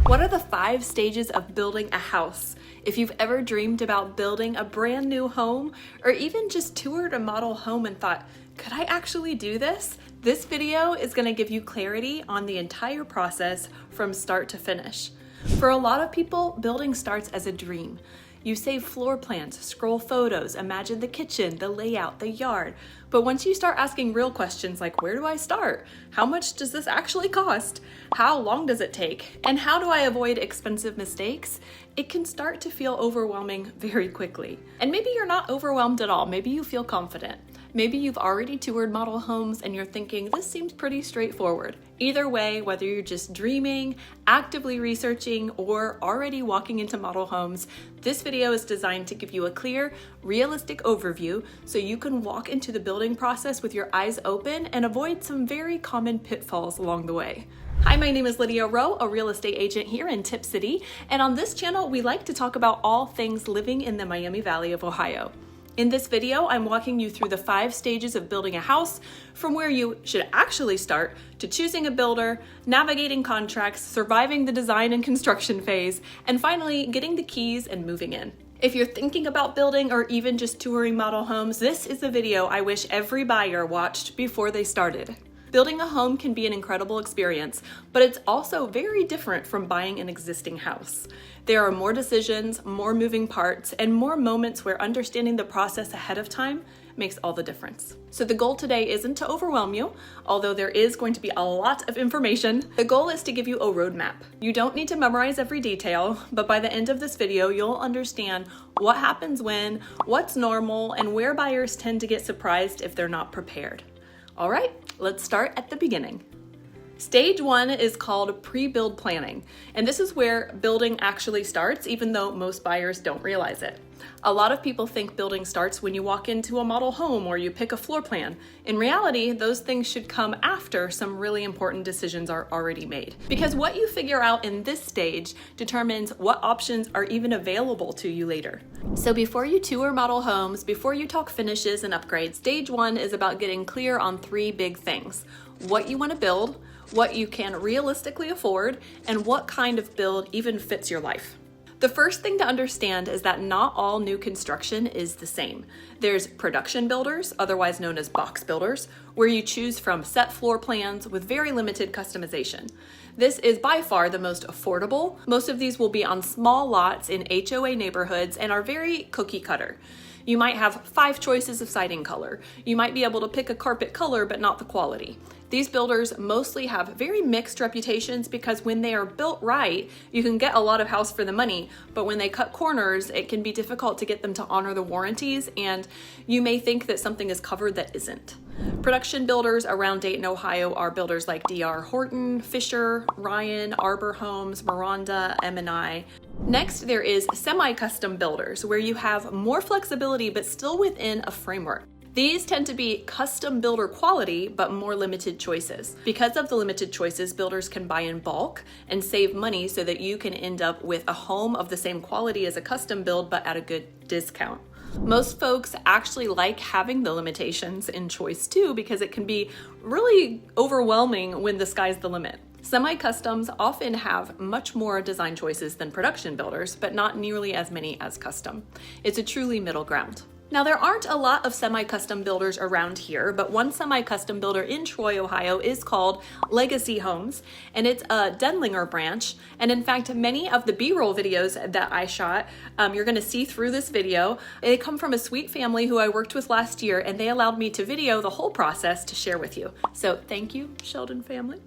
What are the 5 stages of building a house? If you've ever dreamed about building a brand new home, or even just toured a model home and thought, could I actually do this? This video is going to give you clarity on the entire process from start to finish. For a lot of people, building starts as a dream. You save floor plans, scroll photos, imagine the kitchen, the layout, the yard. But once you start asking real questions like, where do I start? How much does this actually cost? How long does it take? And how do I avoid expensive mistakes? It can start to feel overwhelming very quickly. And maybe you're not overwhelmed at all. Maybe you feel confident. Maybe you've already toured model homes and you're thinking, this seems pretty straightforward. Either way, whether you're just dreaming, actively researching, or already walking into model homes, this video is designed to give you a clear, realistic overview so you can walk into the building process with your eyes open and avoid some very common pitfalls along the way. Hi, my name is Lydia Rowe, a real estate agent here in Tipp City, and on this channel, we like to talk about all things living in the Miami Valley of Ohio. In this video, I'm walking you through the 5 stages of building a house, from where you should actually start to choosing a builder, navigating contracts, surviving the design and construction phase, and finally getting the keys and moving in. If you're thinking about building or even just touring model homes, this is the video I wish every buyer watched before they started. Building a home can be an incredible experience, but it's also very different from buying an existing house. There are more decisions, more moving parts, and more moments where understanding the process ahead of time makes all the difference. So the goal today isn't to overwhelm you, although there is going to be a lot of information. The goal is to give you a roadmap. You don't need to memorize every detail, but by the end of this video, you'll understand what happens when, what's normal, and where buyers tend to get surprised if they're not prepared. All right, let's start at the beginning. Stage 1 is called pre-build planning, and this is where building actually starts, even though most buyers don't realize it. A lot of people think building starts when you walk into a model home or you pick a floor plan. In reality, those things should come after some really important decisions are already made. Because what you figure out in this stage determines what options are even available to you later. So before you tour model homes, before you talk finishes and upgrades, stage 1 is about getting clear on 3 big things: what you want to build, what you can realistically afford, and what kind of build even fits your life. The first thing to understand is that not all new construction is the same. There's production builders, otherwise known as box builders, where you choose from set floor plans with very limited customization. This is by far the most affordable. Most of these will be on small lots in HOA neighborhoods and are very cookie cutter. You might have 5 choices of siding color. You might be able to pick a carpet color, but not the quality. These builders mostly have very mixed reputations because when they are built right, you can get a lot of house for the money, but when they cut corners, it can be difficult to get them to honor the warranties, and you may think that something is covered that isn't. Production builders around Dayton, Ohio are builders like D.R. Horton, Fisher, Ryan, Arbor Homes, Miranda, M&I. Next, there is semi-custom builders, where you have more flexibility but still within a framework. These tend to be custom builder quality, but more limited choices. Because of the limited choices, builders can buy in bulk and save money so that you can end up with a home of the same quality as a custom build, but at a good discount. Most folks actually like having the limitations in choice too, because it can be really overwhelming when the sky's the limit. Semi-customs often have much more design choices than production builders, but not nearly as many as custom. It's a truly middle ground. Now, there aren't a lot of semi-custom builders around here, but one semi-custom builder in Troy, Ohio is called Legacy Homes, and it's a Denlinger branch. And in fact, many of the B-roll videos that I shot, you're gonna see through this video, they come from a sweet family who I worked with last year, and they allowed me to video the whole process to share with you. So thank you, Sheldon family.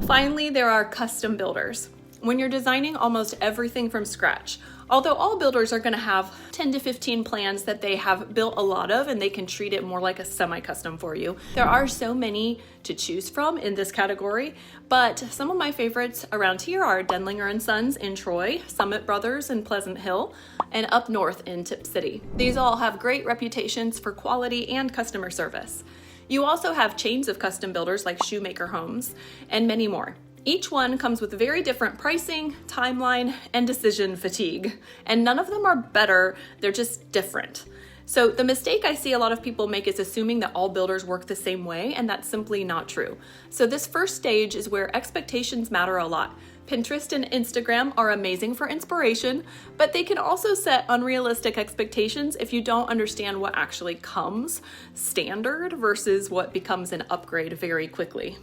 Finally, there are custom builders. When you're designing almost everything from scratch, although all builders are going to have 10 to 15 plans that they have built a lot of and they can treat it more like a semi-custom for you. There are so many to choose from in this category, but some of my favorites around here are Denlinger & Sons in Troy, Summit Brothers in Pleasant Hill, and up north in Tipp City. These all have great reputations for quality and customer service. You also have chains of custom builders like Shoemaker Homes and many more. Each one comes with very different pricing, timeline, and decision fatigue. And none of them are better, they're just different. So the mistake I see a lot of people make is assuming that all builders work the same way, and that's simply not true. So this first stage is where expectations matter a lot. Pinterest and Instagram are amazing for inspiration, but they can also set unrealistic expectations if you don't understand what actually comes standard versus what becomes an upgrade very quickly.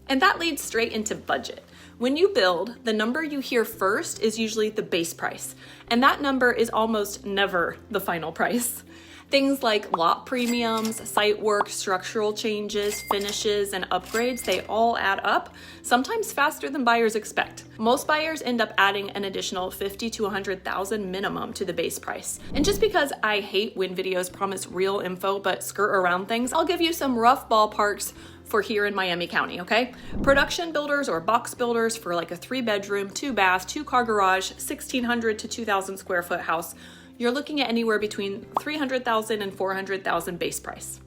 And that leads straight into budget. When you build, the number you hear first is usually the base price, and that number is almost never the final price. Things like lot premiums, site work, structural changes, finishes, and upgrades, they all add up, sometimes faster than buyers expect. Most buyers end up adding an additional $50,000 to $100,000 minimum to the base price. And just because I hate when videos promise real info but skirt around things, I'll give you some rough ballparks for here in Miami County, okay? Production builders or box builders for like a 3-bedroom, 2-bath, 2-car garage, 1,600 to 2,000 square foot house, you're looking at anywhere between $300,000 and $400,000 base price.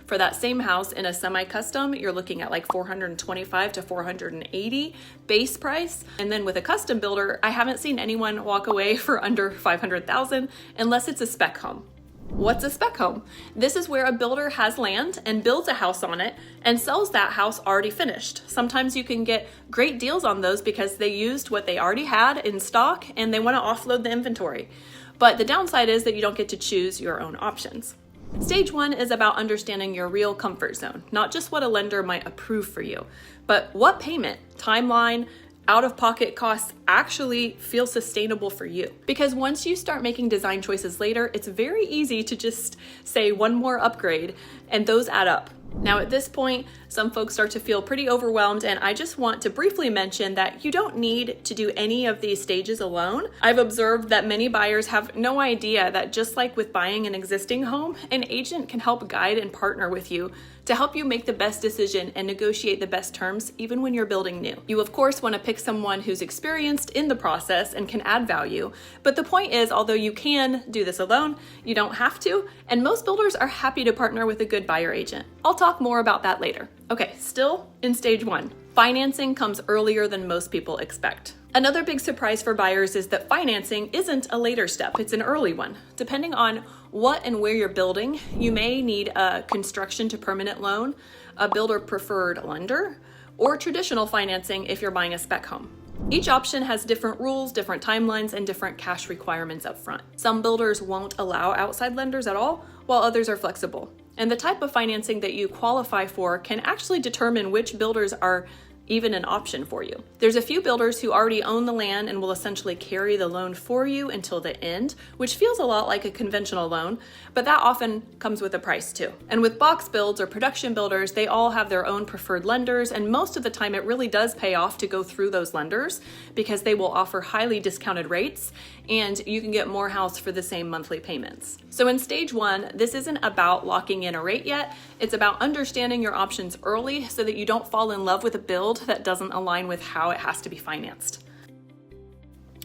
For that same house in a semi-custom, you're looking at like $425 to $480 base price. And then with a custom builder, I haven't seen anyone walk away for under $500,000 unless it's a spec home. What's a spec home? This is where a builder has land and builds a house on it and sells that house already finished. Sometimes you can get great deals on those because they used what they already had in stock and they want to offload the inventory. But the downside is that you don't get to choose your own options. Stage 1 is about understanding your real comfort zone, not just what a lender might approve for you, but what payment, timeline, out-of-pocket costs actually feel sustainable for you. Because once you start making design choices later, it's very easy to just say one more upgrade and those add up. Now at this point, some folks start to feel pretty overwhelmed, and I just want to briefly mention that you don't need to do any of these stages alone. I've observed that many buyers have no idea that just like with buying an existing home, an agent can help guide and partner with you to help you make the best decision and negotiate the best terms even when you're building new. You of course want to pick someone who's experienced in the process and can add value, but the point is, although you can do this alone, you don't have to, and most builders are happy to partner with a good buyer agent. I'll talk more about that later. Okay, still in stage 1. Financing comes earlier than most people expect. Another big surprise for buyers is that financing isn't a later step, it's an early one. Depending on what and where you're building, you may need a construction to permanent loan, a builder preferred lender, or traditional financing if you're buying a spec home. Each option has different rules, different timelines, and different cash requirements up front. Some builders won't allow outside lenders at all, while others are flexible. And the type of financing that you qualify for can actually determine which builders are even an option for you. There's a few builders who already own the land and will essentially carry the loan for you until the end, which feels a lot like a conventional loan, but that often comes with a price too. And with box builds or production builders, they all have their own preferred lenders, and most of the time it really does pay off to go through those lenders because they will offer highly discounted rates and you can get more house for the same monthly payments. So in stage 1, this isn't about locking in a rate yet, it's about understanding your options early so that you don't fall in love with a build that doesn't align with how it has to be financed.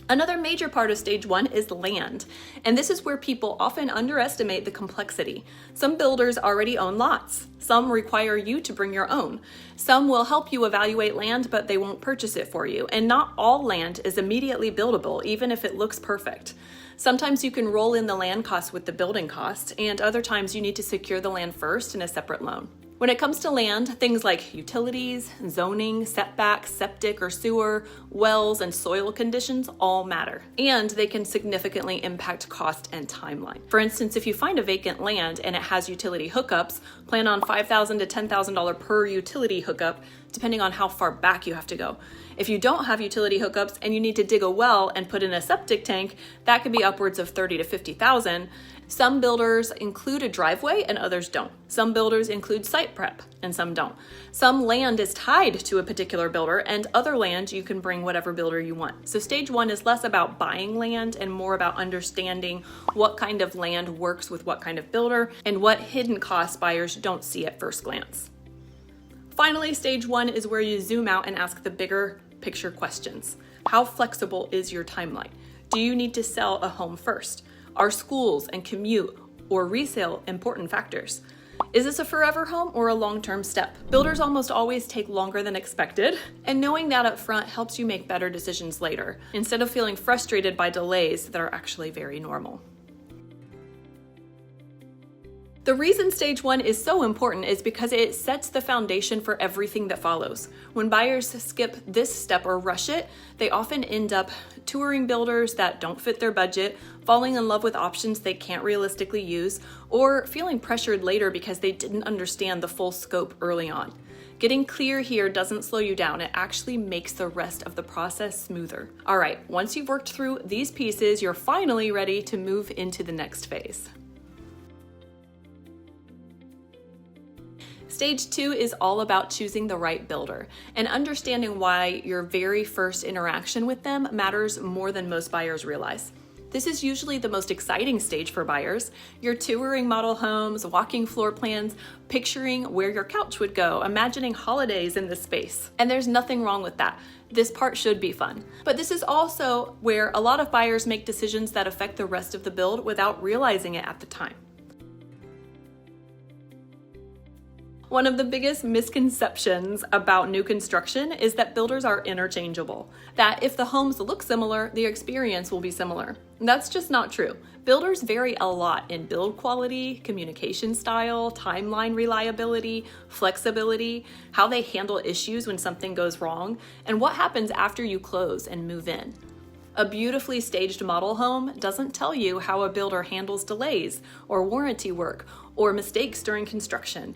Another major part of stage 1 is land, and this is where people often underestimate the complexity. Some builders already own lots. Some require you to bring your own. Some will help you evaluate land, but they won't purchase it for you. And not all land is immediately buildable, even if it looks perfect. Sometimes you can roll in the land cost with the building cost, and other times you need to secure the land first in a separate loan. When it comes to land, things like utilities, zoning, setbacks, septic or sewer, wells, and soil conditions all matter, and they can significantly impact cost and timeline. For instance, if you find a vacant land and it has utility hookups, plan on $5,000 to $10,000 per utility hookup, depending on how far back you have to go. If you don't have utility hookups and you need to dig a well and put in a septic tank, that could be upwards of $30,000 to $50,000. Some builders include a driveway and others don't. Some builders include site prep and some don't. Some land is tied to a particular builder, and other land you can bring whatever builder you want. So stage 1 is less about buying land and more about understanding what kind of land works with what kind of builder and what hidden costs buyers don't see at first glance. Finally, stage 1 is where you zoom out and ask the bigger picture questions. How flexible is your timeline? Do you need to sell a home first? Are schools and commute or resale important factors? Is this a forever home or a long-term step? Builders almost always take longer than expected, and knowing that up front helps you make better decisions later, instead of feeling frustrated by delays that are actually very normal. The reason stage 1 is so important is because it sets the foundation for everything that follows. When buyers skip this step or rush it, they often end up touring builders that don't fit their budget, falling in love with options they can't realistically use, or feeling pressured later because they didn't understand the full scope early on. Getting clear here doesn't slow you down, it actually makes the rest of the process smoother. All right, once you've worked through these pieces, you're finally ready to move into the next phase. Stage 2 is all about choosing the right builder and understanding why your very first interaction with them matters more than most buyers realize. This is usually the most exciting stage for buyers. You're touring model homes, walking floor plans, picturing where your couch would go, imagining holidays in the space. And there's nothing wrong with that. This part should be fun. But this is also where a lot of buyers make decisions that affect the rest of the build without realizing it at the time. One of the biggest misconceptions about new construction is that builders are interchangeable, that if the homes look similar, the experience will be similar. That's just not true. Builders vary a lot in build quality, communication style, timeline reliability, flexibility, how they handle issues when something goes wrong, and what happens after you close and move in. A beautifully staged model home doesn't tell you how a builder handles delays or warranty work or mistakes during construction.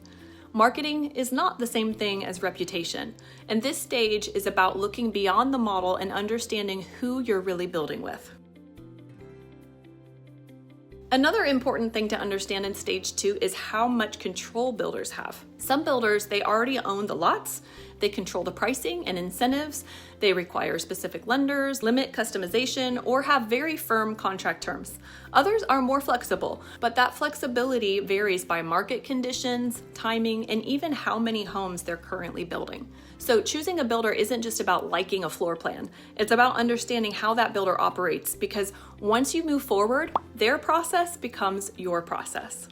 Marketing is not the same thing as reputation, and this stage is about looking beyond the model and understanding who you're really building with. Another important thing to understand in stage 2 is how much control builders have. Some builders, they already own the lots, they control the pricing and incentives, they require specific lenders, limit customization, or have very firm contract terms. Others are more flexible, but that flexibility varies by market conditions, timing, and even how many homes they're currently building. So choosing a builder isn't just about liking a floor plan. It's about understanding how that builder operates, because once you move forward, their process becomes your process.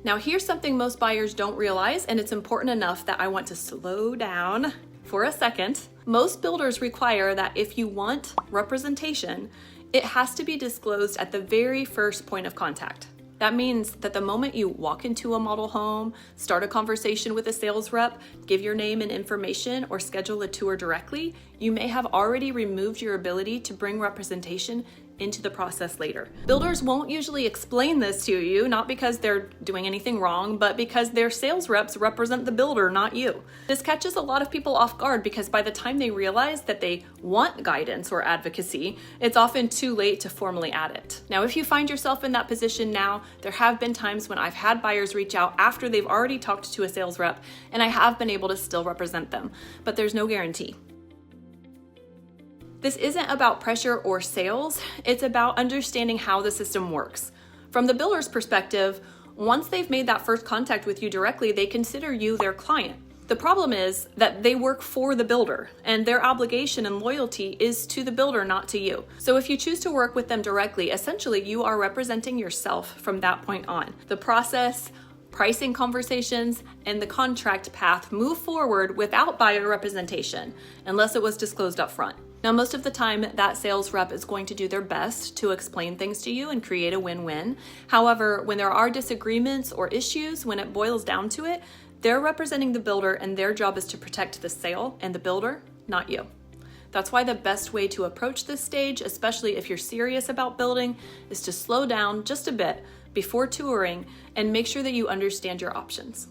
Now here's something most buyers don't realize, and it's important enough that I want to slow down for a second. Most builders require that if you want representation, it has to be disclosed at the very first point of contact. That means that the moment you walk into a model home, start a conversation with a sales rep, give your name and information, or schedule a tour directly, you may have already removed your ability to bring representation into the process later. Builders won't usually explain this to you, not because they're doing anything wrong, but because their sales reps represent the builder, not you. This catches a lot of people off guard because by the time they realize that they want guidance or advocacy, it's often too late to formally add it. Now, if you find yourself in that position now, there have been times when I've had buyers reach out after they've already talked to a sales rep, and I have been able to still represent them, but there's no guarantee. This isn't about pressure or sales, it's about understanding how the system works. From the builder's perspective, once they've made that first contact with you directly, they consider you their client. The problem is that they work for the builder, and their obligation and loyalty is to the builder, not to you. So if you choose to work with them directly, essentially you are representing yourself from that point on. The process, pricing conversations, and the contract path move forward without buyer representation, unless it was disclosed up front. Now, most of the time, that sales rep is going to do their best to explain things to you and create a win-win. However, when there are disagreements or issues, when it boils down to it, they're representing the builder and their job is to protect the sale and the builder, not you. That's why the best way to approach this stage, especially if you're serious about building, is to slow down just a bit before touring and make sure that you understand your options.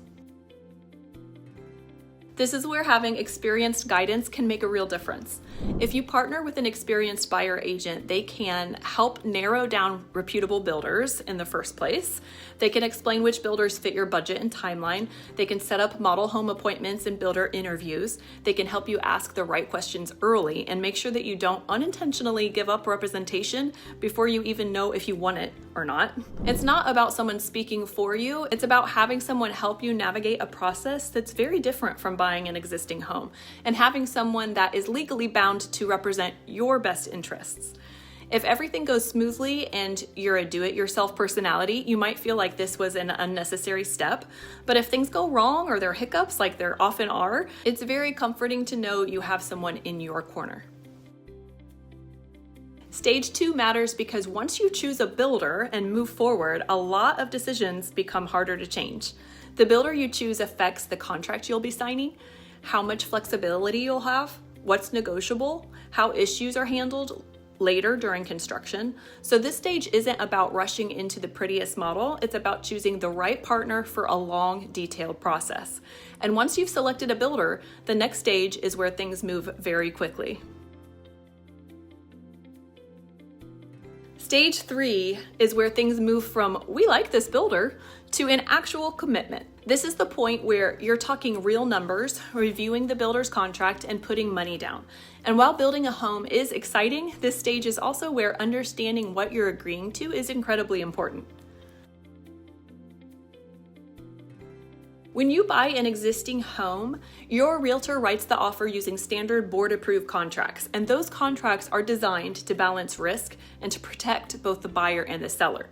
This is where having experienced guidance can make a real difference. If you partner with an experienced buyer agent, they can help narrow down reputable builders in the first place. They can explain which builders fit your budget and timeline. They can set up model home appointments and builder interviews. They can help you ask the right questions early and make sure that you don't unintentionally give up representation before you even know if you want it or not. It's not about someone speaking for you. It's about having someone help you navigate a process that's very different from buying an existing home and having someone that is legally bound to represent your best interests. If everything goes smoothly and you're a do-it-yourself personality, you might feel like this was an unnecessary step. But if things go wrong or there are hiccups, like there often are, it's very comforting to know you have someone in your corner. Stage 2 matters because once you choose a builder and move forward, a lot of decisions become harder to change. The builder you choose affects the contract you'll be signing, how much flexibility you'll have, what's negotiable, how issues are handled later during construction. So this stage isn't about rushing into the prettiest model, it's about choosing the right partner for a long, detailed process. And once you've selected a builder, the next stage is where things move very quickly. Stage 3 is where things move from "we like this builder" to an actual commitment. This is the point where you're talking real numbers, reviewing the builder's contract, and putting money down. And while building a home is exciting, this stage is also where understanding what you're agreeing to is incredibly important. When you buy an existing home, your realtor writes the offer using standard board-approved contracts, and those contracts are designed to balance risk and to protect both the buyer and the seller.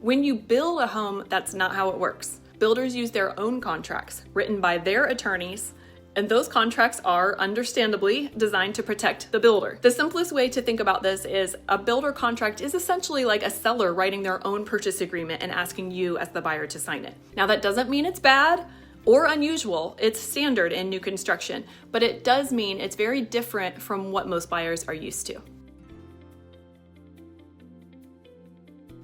When you build a home, that's not how it works. Builders use their own contracts, written by their attorneys, and those contracts are, understandably, designed to protect the builder. The simplest way to think about this is a builder contract is essentially like a seller writing their own purchase agreement and asking you as the buyer to sign it. Now, that doesn't mean it's bad or unusual. It's standard in new construction, but it does mean it's very different from what most buyers are used to.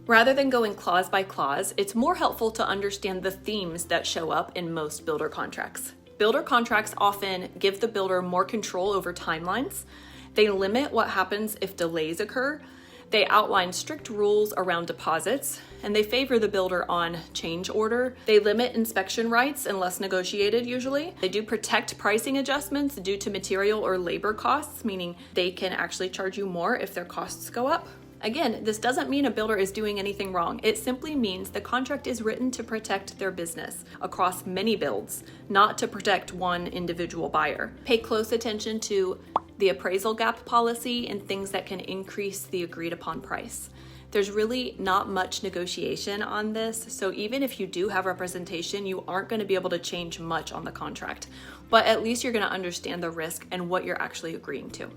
Rather than going clause by clause, it's more helpful to understand the themes that show up in most builder contracts. Builder contracts often give the builder more control over timelines. They limit what happens if delays occur. They outline strict rules around deposits, and they favor the builder on change order. They limit inspection rights unless negotiated usually. They do protect pricing adjustments due to material or labor costs, meaning they can actually charge you more if their costs go up. Again, this doesn't mean a builder is doing anything wrong. It simply means the contract is written to protect their business across many builds, not to protect one individual buyer. Pay close attention to the appraisal gap policy and things that can increase the agreed upon price. There's really not much negotiation on this, so even if you do have representation, you aren't going to be able to change much on the contract, but at least you're going to understand the risk and what you're actually agreeing to.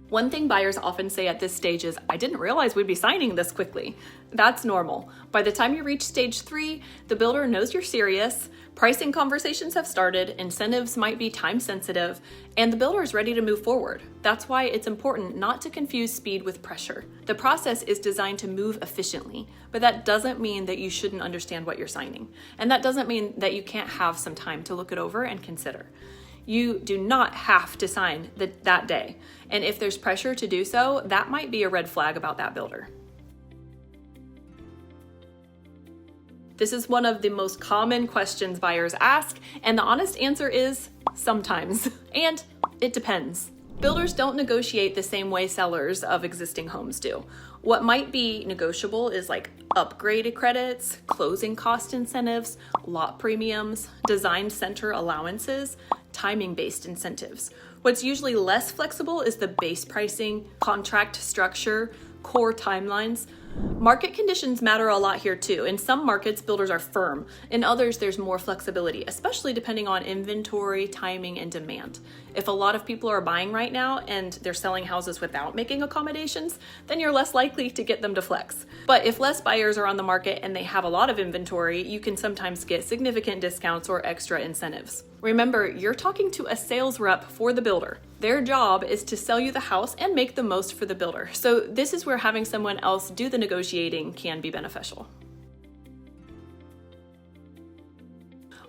One thing buyers often say at this stage is, "I didn't realize we'd be signing this quickly." That's normal. By the time you reach stage 3, the builder knows you're serious, pricing conversations have started, incentives might be time sensitive, and the builder is ready to move forward. That's why it's important not to confuse speed with pressure. The process is designed to move efficiently, but that doesn't mean that you shouldn't understand what you're signing. And that doesn't mean that you can't have some time to look it over and consider. You do not have to sign that day. And if there's pressure to do so, that might be a red flag about that builder. This is one of the most common questions buyers ask, and the honest answer is sometimes. And it depends. Builders don't negotiate the same way sellers of existing homes do. What might be negotiable is like upgrade credits, closing cost incentives, lot premiums, design center allowances, timing-based incentives. What's usually less flexible is the base pricing, contract structure, core timelines. Market conditions matter a lot here too. In some markets, builders are firm. In others, there's more flexibility, especially depending on inventory, timing, and demand. If a lot of people are buying right now and they're selling houses without making accommodations, then you're less likely to get them to flex. But if less buyers are on the market and they have a lot of inventory, you can sometimes get significant discounts or extra incentives. Remember, you're talking to a sales rep for the builder. Their job is to sell you the house and make the most for the builder. So this is where having someone else do the negotiating can be beneficial.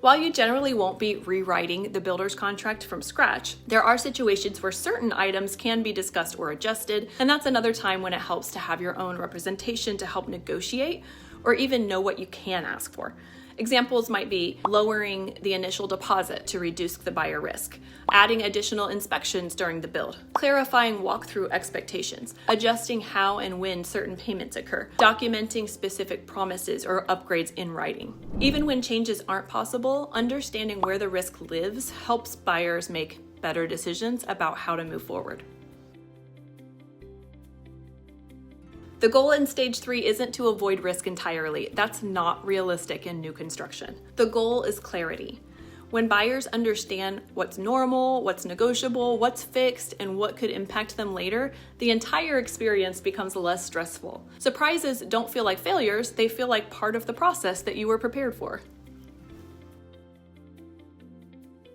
While you generally won't be rewriting the builder's contract from scratch, there are situations where certain items can be discussed or adjusted, and that's another time when it helps to have your own representation to help negotiate or even know what you can ask for. Examples might be lowering the initial deposit to reduce the buyer risk, adding additional inspections during the build, clarifying walkthru expectations, adjusting how and when certain payments occur, documenting specific promises or upgrades in writing. Even when changes aren't possible, understanding where the risk lives helps buyers make better decisions about how to move forward. The goal in stage 3 isn't to avoid risk entirely. That's not realistic in new construction. The goal is clarity. When buyers understand what's normal, what's negotiable, what's fixed, and what could impact them later, the entire experience becomes less stressful. Surprises don't feel like failures, they feel like part of the process that you were prepared for.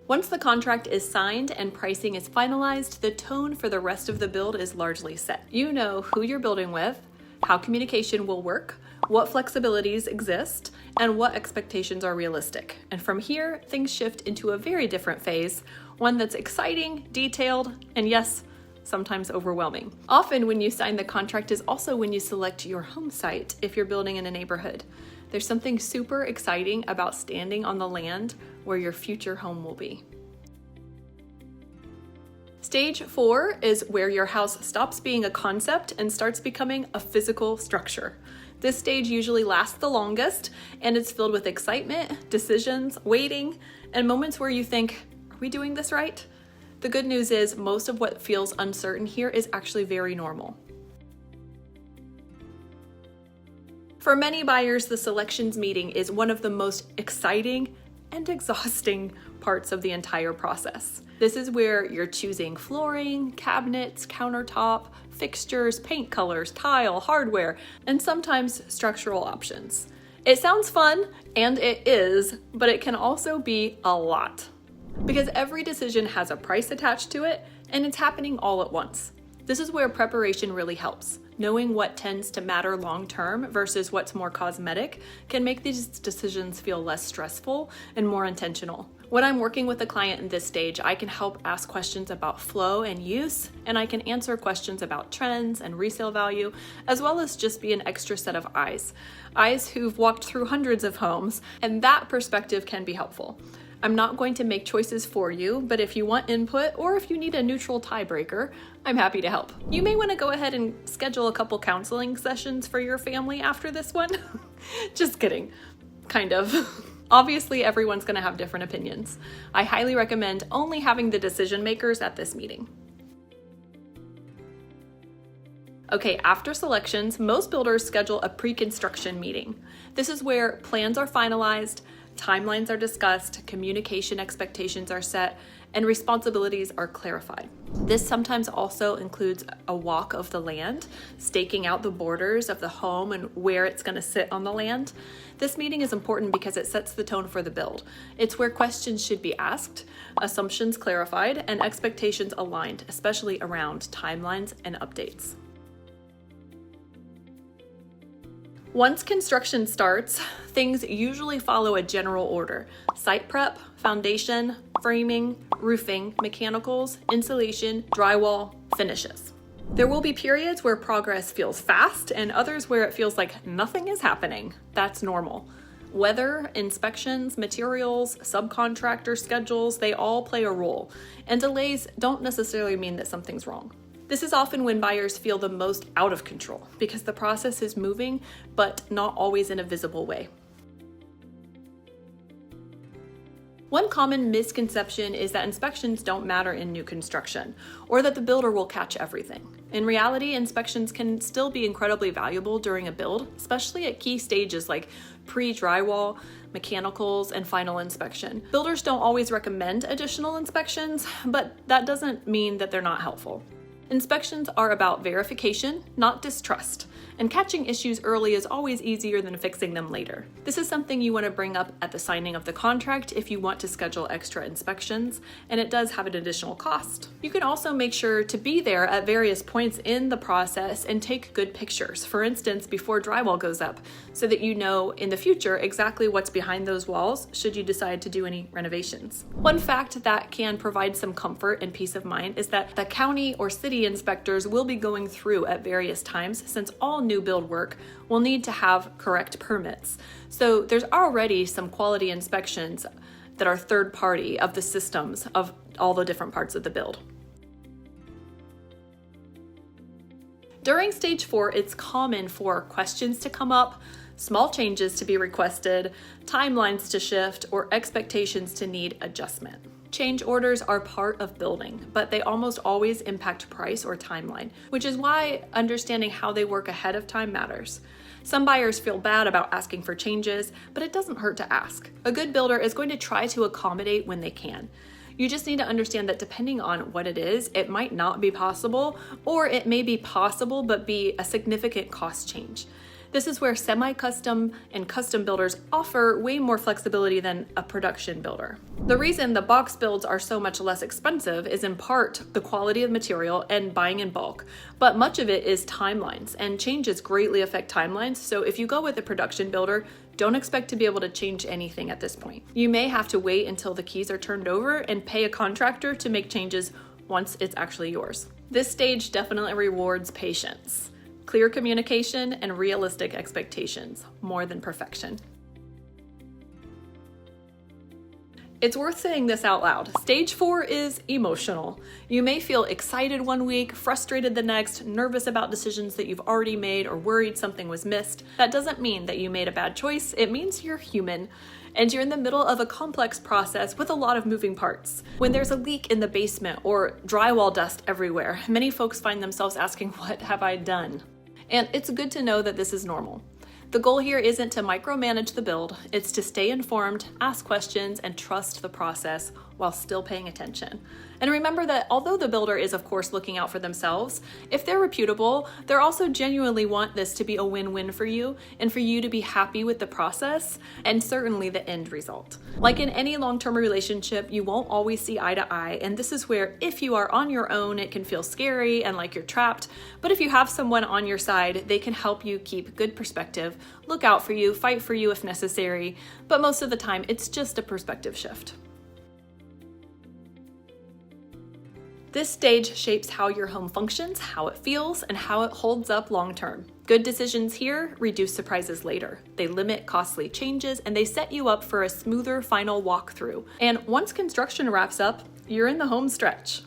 Once the contract is signed and pricing is finalized, the tone for the rest of the build is largely set. You know who you're building with, how communication will work, what flexibilities exist, and what expectations are realistic. And from here, things shift into a very different phase, one that's exciting, detailed, and yes, sometimes overwhelming. Often when you sign the contract is also when you select your home site if you're building in a neighborhood. There's something super exciting about standing on the land where your future home will be. Stage 4 is where your house stops being a concept and starts becoming a physical structure. This stage usually lasts the longest, and it's filled with excitement, decisions, waiting, and moments where you think, are we doing this right? The good news is most of what feels uncertain here is actually very normal. For many buyers, the selections meeting is one of the most exciting and exhausting parts of the entire process. This is where you're choosing flooring, cabinets, countertop, fixtures, paint colors, tile, hardware, and sometimes structural options. It sounds fun, and it is, but it can also be a lot. Because every decision has a price attached to it, and it's happening all at once. This is where preparation really helps. Knowing what tends to matter long-term versus what's more cosmetic can make these decisions feel less stressful and more intentional. When I'm working with a client in this stage, I can help ask questions about flow and use, and I can answer questions about trends and resale value, as well as just be an extra set of eyes who've walked through hundreds of homes, and that perspective can be helpful. I'm not going to make choices for you, but if you want input or if you need a neutral tiebreaker, I'm happy to help. You may want to go ahead and schedule a couple counseling sessions for your family after this one. Just kidding, kind of. Obviously, everyone's going to have different opinions. I highly recommend only having the decision makers at this meeting. Okay, after selections, most builders schedule a pre-construction meeting. This is where plans are finalized, timelines are discussed, communication expectations are set, and responsibilities are clarified. This sometimes also includes a walk of the land, staking out the borders of the home and where it's going to sit on the land. This meeting is important because it sets the tone for the build. It's where questions should be asked, assumptions clarified, and expectations aligned, especially around timelines and updates. Once construction starts, things usually follow a general order: site prep, foundation, framing, roofing, mechanicals, insulation, drywall, finishes. There will be periods where progress feels fast and others where it feels like nothing is happening. That's normal. Weather, inspections, materials, subcontractor schedules, they all play a role, and delays don't necessarily mean that something's wrong. This is often when buyers feel the most out of control because the process is moving, but not always in a visible way. One common misconception is that inspections don't matter in new construction, or that the builder will catch everything. In reality, inspections can still be incredibly valuable during a build, especially at key stages like pre-drywall, mechanicals, and final inspection. Builders don't always recommend additional inspections, but that doesn't mean that they're not helpful. Inspections are about verification, not distrust, and catching issues early is always easier than fixing them later. This is something you want to bring up at the signing of the contract if you want to schedule extra inspections, and it does have an additional cost. You can also make sure to be there at various points in the process and take good pictures, for instance, before drywall goes up, so that you know in the future exactly what's behind those walls should you decide to do any renovations. One fact that can provide some comfort and peace of mind is that the county or city inspectors will be going through at various times, since all new build work will need to have correct permits. So there's already some quality inspections that are third party of the systems of all the different parts of the build. During stage 4, it's common for questions to come up, small changes to be requested, timelines to shift, or expectations to need adjustment. Change orders are part of building, but they almost always impact price or timeline, which is why understanding how they work ahead of time matters. Some buyers feel bad about asking for changes, but it doesn't hurt to ask. A good builder is going to try to accommodate when they can. You just need to understand that depending on what it is, it might not be possible, or it may be possible but be a significant cost change. This is where semi-custom and custom builders offer way more flexibility than a production builder. The reason the box builds are so much less expensive is in part the quality of material and buying in bulk, but much of it is timelines, and changes greatly affect timelines, so if you go with a production builder, don't expect to be able to change anything at this point. You may have to wait until the keys are turned over and pay a contractor to make changes once it's actually yours. This stage definitely rewards patience, clear communication, and realistic expectations, more than perfection. It's worth saying this out loud. Stage 4 is emotional. You may feel excited one week, frustrated the next, nervous about decisions that you've already made, or worried something was missed. That doesn't mean that you made a bad choice. It means you're human, and you're in the middle of a complex process with a lot of moving parts. When there's a leak in the basement or drywall dust everywhere, many folks find themselves asking, "What have I done?" And it's good to know that this is normal. The goal here isn't to micromanage the build, it's to stay informed, ask questions, and trust the process while still paying attention. And remember that although the builder is of course looking out for themselves, if they're reputable, they're also genuinely want this to be a win-win for you and for you to be happy with the process and certainly the end result. Like in any long-term relationship, you won't always see eye to eye, and this is where if you are on your own, it can feel scary and like you're trapped, but if you have someone on your side, they can help you keep good perspective, look out for you, fight for you if necessary, but most of the time, it's just a perspective shift. This stage shapes how your home functions, how it feels, and how it holds up long term. Good decisions here reduce surprises later. They limit costly changes, and they set you up for a smoother final walkthrough. And once construction wraps up, you're in the home stretch.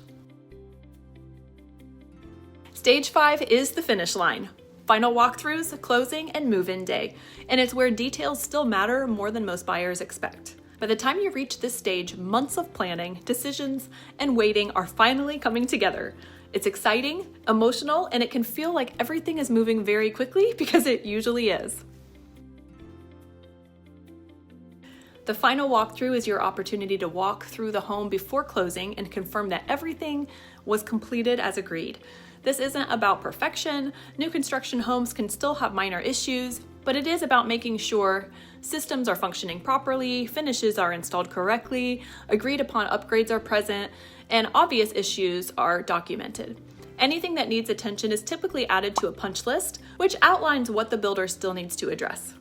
Stage 5 is the finish line. Final walkthroughs, closing, and move-in day. And it's where details still matter more than most buyers expect. By the time you reach this stage, months of planning, decisions, and waiting are finally coming together. It's exciting, emotional, and it can feel like everything is moving very quickly because it usually is. The final walkthrough is your opportunity to walk through the home before closing and confirm that everything was completed as agreed. This isn't about perfection. New construction homes can still have minor issues, but it is about making sure systems are functioning properly, finishes are installed correctly, agreed upon upgrades are present, and obvious issues are documented. Anything that needs attention is typically added to a punch list, which outlines what the builder still needs to address.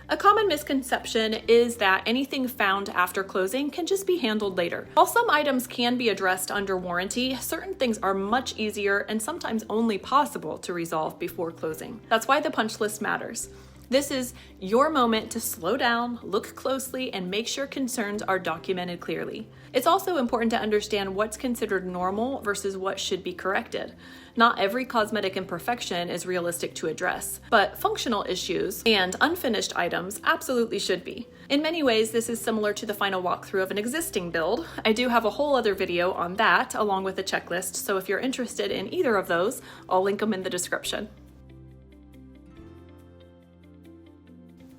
A common misconception is that anything found after closing can just be handled later. While some items can be addressed under warranty, certain things are much easier and sometimes only possible to resolve before closing. That's why the punch list matters. This is your moment to slow down, look closely, and make sure concerns are documented clearly. It's also important to understand what's considered normal versus what should be corrected. Not every cosmetic imperfection is realistic to address, but functional issues and unfinished items absolutely should be. In many ways, this is similar to the final walkthrough of an existing build. I do have a whole other video on that, along with a checklist, so if you're interested in either of those, I'll link them in the description.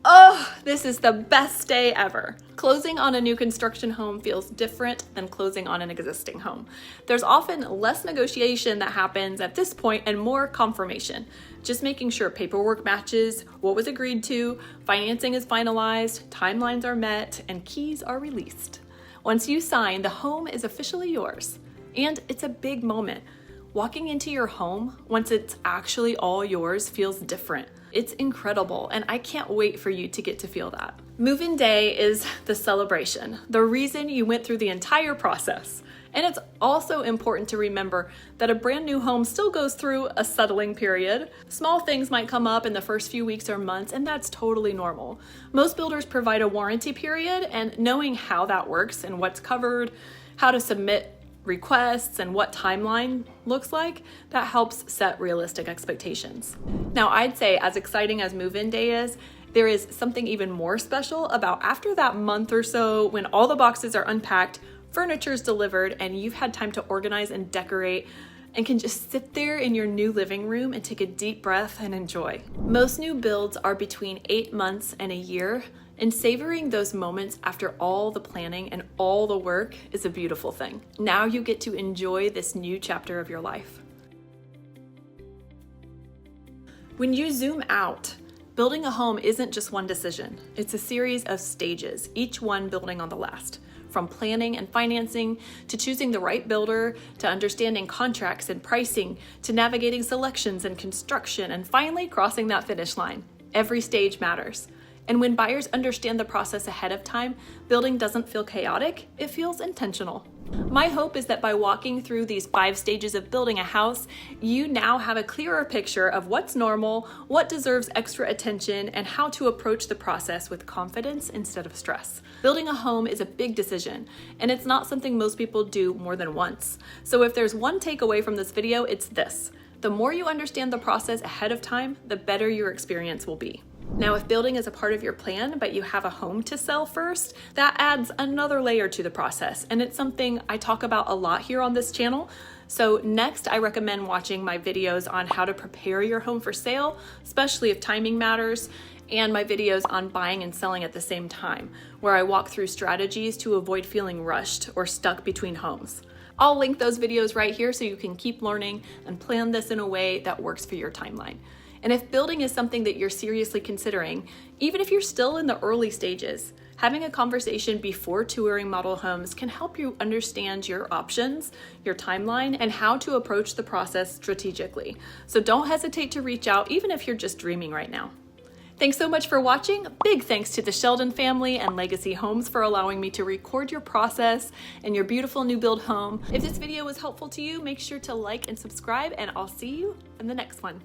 Oh, this is the best day ever. Closing on a new construction home feels different than closing on an existing home. There's often less negotiation that happens at this point and more confirmation. Just making sure paperwork matches what was agreed to, financing is finalized, timelines are met, and keys are released. Once you sign, the home is officially yours. And it's a big moment. Walking into your home, once it's actually all yours, feels different. It's incredible, and I can't wait for you to get to feel that. Move-in day is the celebration, the reason you went through the entire process. And it's also important to remember that a brand new home still goes through a settling period. Small things might come up in the first few weeks or months, and that's totally normal. Most builders provide a warranty period, and knowing how that works and what's covered, how to submit requests and what timeline looks like, that helps set realistic expectations. Now, I'd say as exciting as move-in day is, there is something even more special about after that month or so when all the boxes are unpacked, furniture's delivered, and you've had time to organize and decorate and can just sit there in your new living room and take a deep breath and enjoy. Most new builds are between 8 months and a year, and savoring those moments after all the planning and all the work is a beautiful thing. Now you get to enjoy this new chapter of your life. When you zoom out, building a home isn't just one decision. It's a series of stages, each one building on the last. From planning and financing, to choosing the right builder, to understanding contracts and pricing, to navigating selections and construction, and finally crossing that finish line. Every stage matters. And when buyers understand the process ahead of time, building doesn't feel chaotic, it feels intentional. My hope is that by walking through these 5 stages of building a house, you now have a clearer picture of what's normal, what deserves extra attention, and how to approach the process with confidence instead of stress. Building a home is a big decision, and it's not something most people do more than once. So if there's one takeaway from this video, it's this. The more you understand the process ahead of time, the better your experience will be. Now, if building is a part of your plan, but you have a home to sell first, that adds another layer to the process, and it's something I talk about a lot here on this channel. So next, I recommend watching my videos on how to prepare your home for sale, especially if timing matters, and my videos on buying and selling at the same time, where I walk through strategies to avoid feeling rushed or stuck between homes. I'll link those videos right here so you can keep learning and plan this in a way that works for your timeline. And if building is something that you're seriously considering, even if you're still in the early stages, having a conversation before touring model homes can help you understand your options, your timeline, and how to approach the process strategically. So don't hesitate to reach out, even if you're just dreaming right now. Thanks so much for watching. Big thanks to the Sheldon family and Legacy Homes for allowing me to record your process and your beautiful new build home. If this video was helpful to you, make sure to like and subscribe, and I'll see you in the next one.